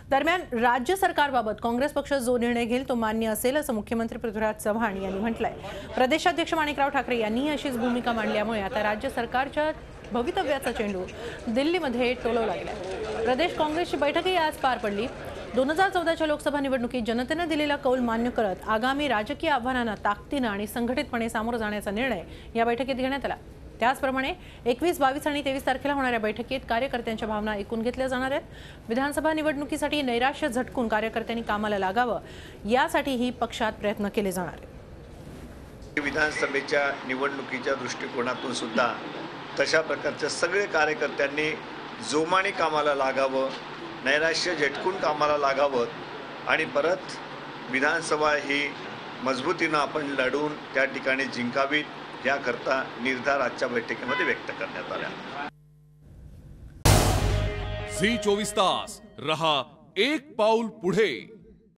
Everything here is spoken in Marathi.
दरम्यान राज्य सरकारबाबत काँग्रेस पक्ष जो निर्णय घेईल तो मान्य असेल असं मुख्यमंत्री पृथ्वीराज चव्हाण यांनी म्हटलंय। प्रदेशाध्यक्ष माणिकराव ठाकरे यांनी अशीच भूमिका मांडल्यामुळे आता राज्य सरकारच्या भवितव्याचा चेंडू दिल्लीमध्ये टोलवला गेला। प्रदेश काँग्रेसची बैठकही आज पार पडली। 2014च्या लोकसभा निवडणुकीत जनतेने दिलेला कौल मान्य करत आगामी राजकीय आव्हानांना ताकदीने आणि संघटितपणे सामोरं जाण्याचा निर्णय या बैठकीत घेण्यात आला। त्याचप्रमाणे 21, 22 आणि 23 तारखेला होणाऱ्या बैठकीत कार्यकर्त्यांच्या भावना ऐकून घेतल्या जाणार आहेत। विधानसभा निवडणुकीसाठी नैराश्य झटकून कार्यकर्त्यांनी कामाला लागावं यासाठीही पक्षात प्रयत्न केले जाणार आहेत। विधानसभेच्या निवडणुकीच्या दृष्टिकोनातून सुद्धा तशा प्रकारचे सगळे कार्यकर्त्यांनी जोमाने कामाला लागावं, नैराश्य झटकून कामाला लागावं आणि परत विधानसभा ही मजबूतीने आपण लढून त्या ठिकाणी जिंकावीत याकरता निर्धार आजच्या बैठकीमध्ये व्यक्त करण्यात आला। झी 24 तास रहा एक पाऊल पुढे।